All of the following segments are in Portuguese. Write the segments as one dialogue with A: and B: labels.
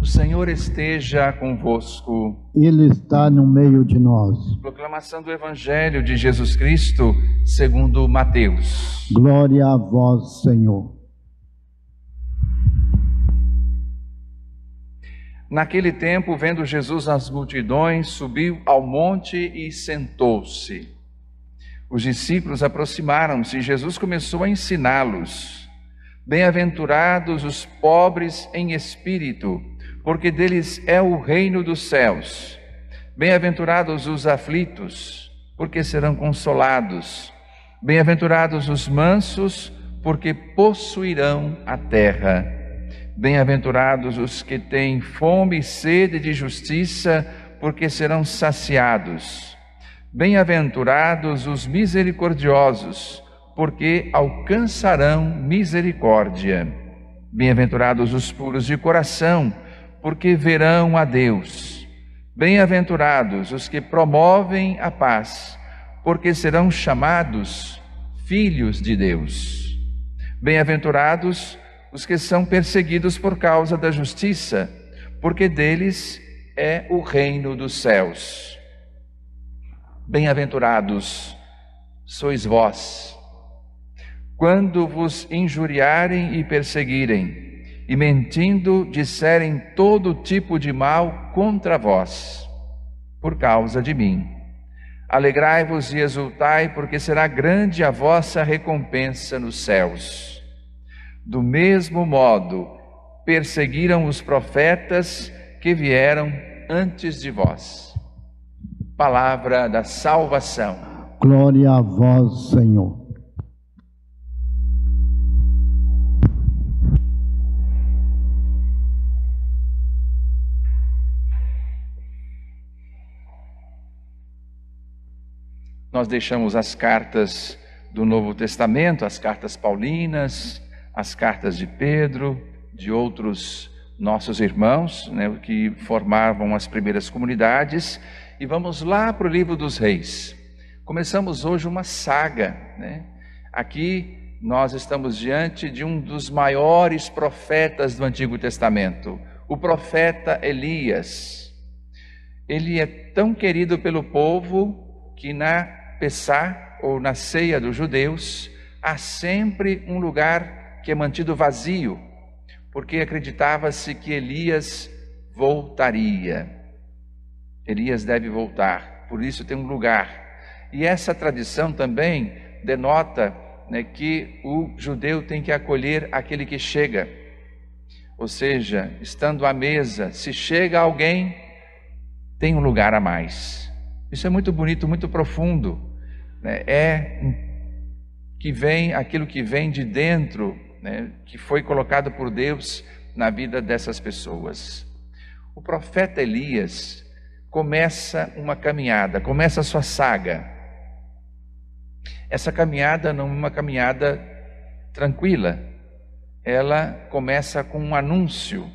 A: Senhor esteja convosco.
B: Ele está no meio de nós.
A: Proclamação do Evangelho de Jesus Cristo, segundo Mateus.
B: Glória a vós, Senhor.
A: Naquele tempo, vendo Jesus as multidões, subiu ao monte e sentou-se. Os discípulos aproximaram-se e Jesus começou a ensiná-los. Bem-aventurados os pobres em espírito, porque deles é o reino dos céus. Bem-aventurados os aflitos, porque serão consolados. Bem-aventurados os mansos, porque possuirão a terra. Bem-aventurados os que têm fome e sede de justiça, porque serão saciados. Bem-aventurados os misericordiosos, porque alcançarão misericórdia. Bem-aventurados os puros de coração, porque verão a Deus. Bem-aventurados os que promovem a paz, porque serão chamados filhos de Deus. Bem-aventurados os que são perseguidos por causa da justiça, porque deles é o reino dos céus. Bem-aventurados sois vós, quando vos injuriarem e perseguirem, e mentindo disserem todo tipo de mal contra vós, por causa de mim. Alegrai-vos e exultai, porque será grande a vossa recompensa nos céus. Do mesmo modo, perseguiram os profetas que vieram antes de vós. Palavra da salvação.
B: Glória a vós, Senhor.
A: Nós deixamos as cartas do Novo Testamento, as cartas paulinas, as cartas de Pedro, de outros nossos irmãos, que formavam as primeiras comunidades, e vamos lá para o livro dos Reis. Começamos hoje uma saga, Aqui nós estamos diante de um dos maiores profetas do Antigo Testamento, o profeta Elias. Ele é tão querido pelo povo que na Pessá, ou na ceia dos judeus, há sempre um lugar que é mantido vazio, porque acreditava-se que Elias voltaria. Elias deve voltar, por isso tem um lugar. E essa tradição também denota que o judeu tem que acolher aquele que chega. Ou seja, estando à mesa, se chega alguém, tem um lugar a mais. Isso é muito bonito, muito profundo. Que vem aquilo que vem de dentro, que foi colocado por Deus na vida dessas pessoas. O profeta Elias começa uma caminhada, começa a sua saga. Essa caminhada não é uma caminhada tranquila, ela começa com um anúncio.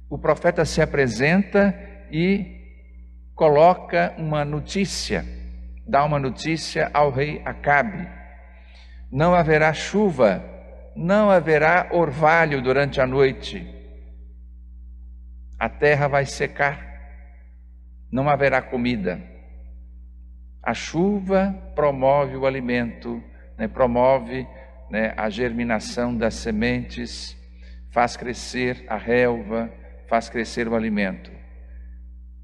A: O profeta se apresenta e coloca uma notícia, dá uma notícia ao rei Acabe. Não haverá chuva, não haverá orvalho durante a noite. A terra vai secar, não haverá comida. A chuva promove o alimento, promove a germinação das sementes, faz crescer a relva, faz crescer o alimento.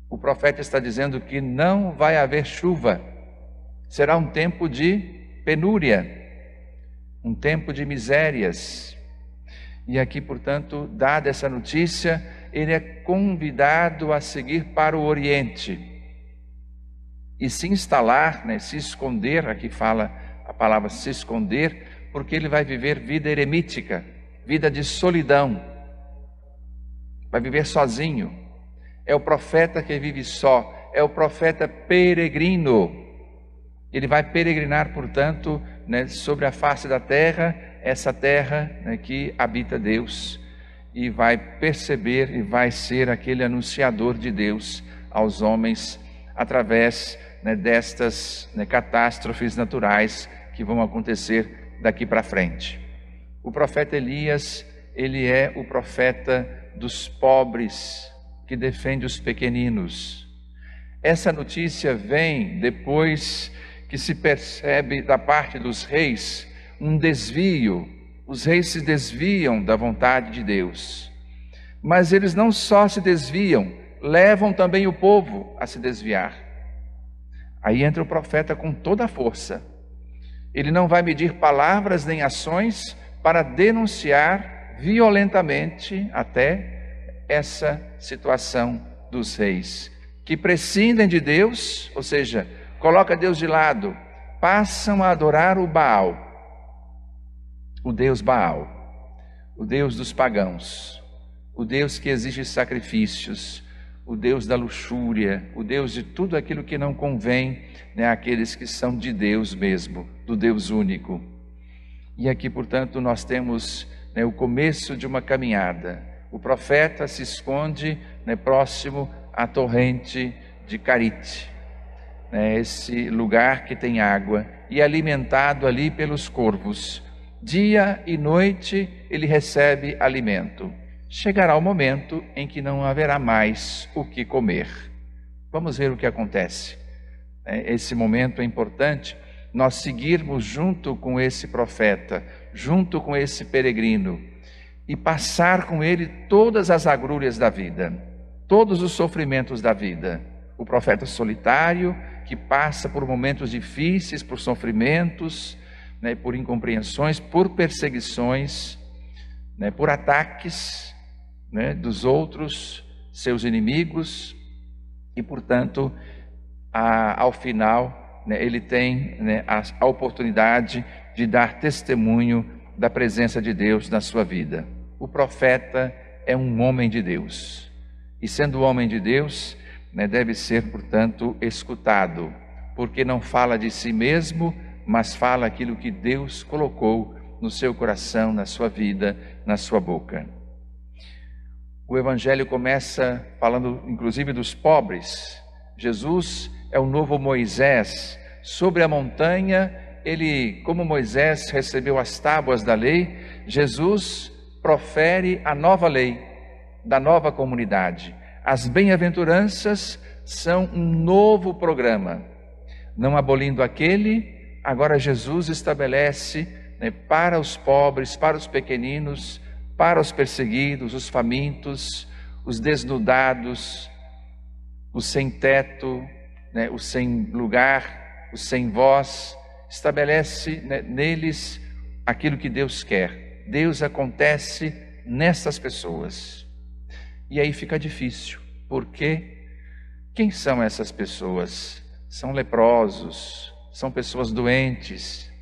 A: O profeta está dizendo que não vai haver chuva, será um tempo de penúria, um tempo de misérias. E aqui, portanto, dada essa notícia, ele é convidado a seguir para o Oriente e se instalar, se esconder. Aqui fala a palavra se esconder, porque ele vai viver vida eremítica, vida de solidão, vai viver sozinho. É o profeta que vive só, é o profeta peregrino. Ele vai peregrinar, portanto, sobre a face da terra, essa terra que habita Deus, e vai perceber e vai ser aquele anunciador de Deus aos homens através destas catástrofes naturais que vão acontecer daqui para frente. O profeta Elias, ele é o profeta dos pobres, que defende os pequeninos. Essa notícia vem depois que se percebe da parte dos reis um desvio. Os reis se desviam da vontade de Deus. Mas eles não só se desviam, levam também o povo a se desviar. Aí entra o profeta com toda a força. Ele não vai medir palavras nem ações para denunciar violentamente até essa situação dos reis, que prescindem de Deus, ou seja, coloca Deus de lado, passam a adorar o Baal, o Deus Baal, o Deus dos pagãos, o Deus que exige sacrifícios, o Deus da luxúria, o Deus de tudo aquilo que não convém, né, àqueles que são de Deus mesmo, do Deus único. E aqui, portanto, nós temos, né, o começo de uma caminhada. O profeta se esconde, né, próximo à torrente de Carite, né, esse lugar que tem água, e alimentado ali pelos corvos. Dia e noite ele recebe alimento. Chegará o momento em que não haverá mais o que comer. Vamos ver o que acontece. Esse momento é importante, nós seguirmos junto com esse profeta, junto com esse peregrino, e passar com ele todas as agrúrias da vida, todos os sofrimentos da vida. O profeta solitário, que passa por momentos difíceis, por sofrimentos, né, por incompreensões, por perseguições, né, por ataques, né, dos outros, seus inimigos, e portanto, ao final, né, ele tem, né, a oportunidade de dar testemunho da presença de Deus na sua vida. O profeta é um homem de Deus, e sendo homem de Deus, né, deve ser, portanto, escutado, porque não fala de si mesmo, mas fala aquilo que Deus colocou no seu coração, na sua vida, na sua boca. O Evangelho começa falando, inclusive, dos pobres. Jesus é o novo Moisés. Sobre a montanha, ele, como Moisés recebeu as tábuas da lei, Jesus profere a nova lei da nova comunidade. As bem-aventuranças são um novo programa. Não abolindo aquele, agora Jesus estabelece, né, para os pobres, para os pequeninos, para os perseguidos, os famintos, os desnudados, os sem teto, né, os sem lugar, os sem voz, estabelece, né, neles aquilo que Deus quer. Deus acontece nessas pessoas. E aí fica difícil, porque quem são essas pessoas? São leprosos, são pessoas doentes,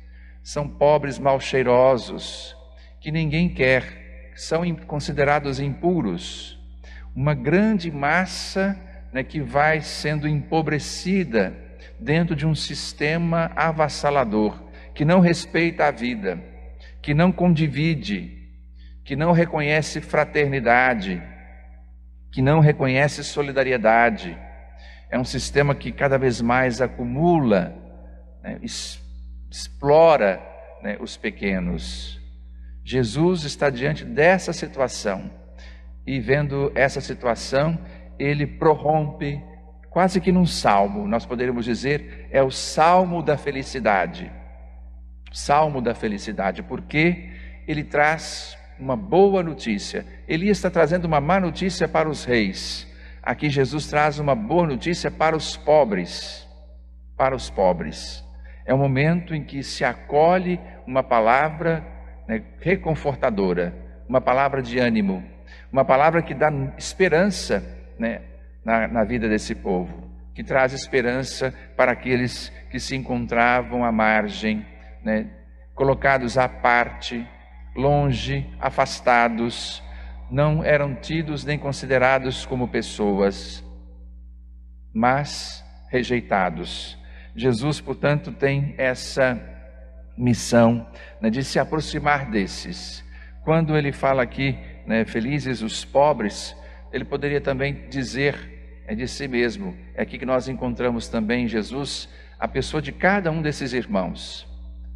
A: são pobres mal cheirosos, que ninguém quer, são considerados impuros, uma grande massa, né, que vai sendo empobrecida dentro de um sistema avassalador, que não respeita a vida, que não condivide, que não reconhece fraternidade, que não reconhece solidariedade. É um sistema que cada vez mais acumula, né, explora, né, os pequenos. Jesus está diante dessa situação e, vendo essa situação, ele prorrompe quase que num salmo. Nós poderíamos dizer, é o salmo da felicidade. Salmo da felicidade, porque ele traz uma boa notícia. Elias está trazendo uma má notícia para os reis. Aqui Jesus traz uma boa notícia para os pobres. Para os pobres. É um momento em que se acolhe uma palavra, né, reconfortadora, uma palavra de ânimo, uma palavra que dá esperança, né, na vida desse povo, que traz esperança para aqueles que se encontravam à margem, né, colocados à parte, longe, afastados, não eram tidos nem considerados como pessoas, mas rejeitados. Jesus, portanto, tem essa missão, né, de se aproximar desses. Quando ele fala aqui, né, felizes os pobres, ele poderia também dizer de si mesmo. É aqui que nós encontramos também em Jesus a pessoa de cada um desses irmãos.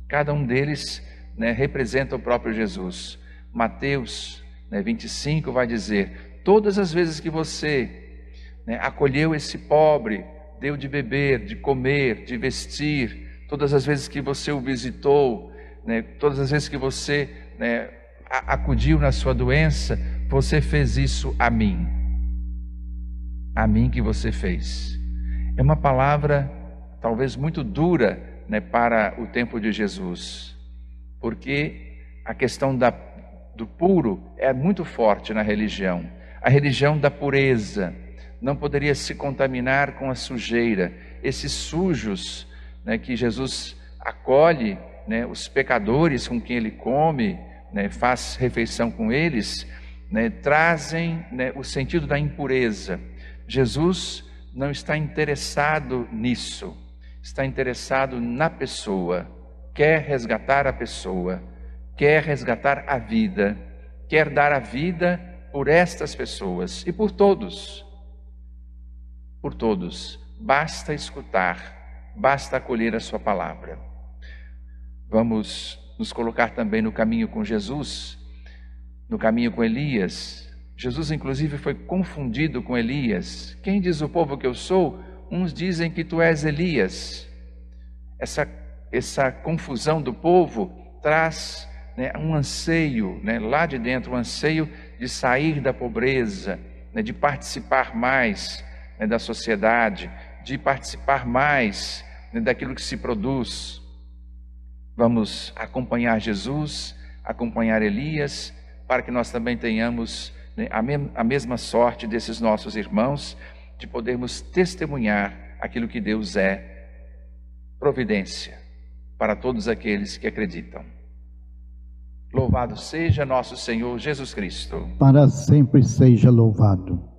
A: Cada um deles, né, representa o próprio Jesus. Mateus, né, 25 vai dizer: todas as vezes que você, né, acolheu esse pobre, deu de beber, de comer, de vestir, todas as vezes que você o visitou, né, todas as vezes que você, né, acudiu na sua doença, você fez isso a mim. A mim que você fez. É uma palavra talvez muito dura, né, para o tempo de Jesus, porque a questão do puro é muito forte na religião. A religião da pureza não poderia se contaminar com a sujeira. Esses sujos, né, que Jesus acolhe, né, os pecadores com quem ele come, né, faz refeição com eles, né, trazem, né, o sentido da impureza. Jesus não está interessado nisso, está interessado na pessoa, quer resgatar a pessoa, quer resgatar a vida, quer dar a vida por estas pessoas e por todos. Por todos. Basta escutar, basta acolher a sua palavra. Vamos nos colocar também no caminho com Jesus, no caminho com Elias. Jesus, inclusive, foi confundido com Elias. Quem diz o povo que eu sou? Uns dizem que tu és Elias. Essa confusão do povo traz, né, um anseio, né, lá de dentro, um anseio de sair da pobreza, né, de participar mais, né, da sociedade, de participar mais, né, daquilo que se produz. Vamos acompanhar Jesus, acompanhar Elias, para que nós também tenhamos, né, a mesma sorte desses nossos irmãos, de podermos testemunhar aquilo que Deus é, providência para todos aqueles que acreditam. Louvado seja nosso Senhor Jesus Cristo.
B: Para sempre seja louvado.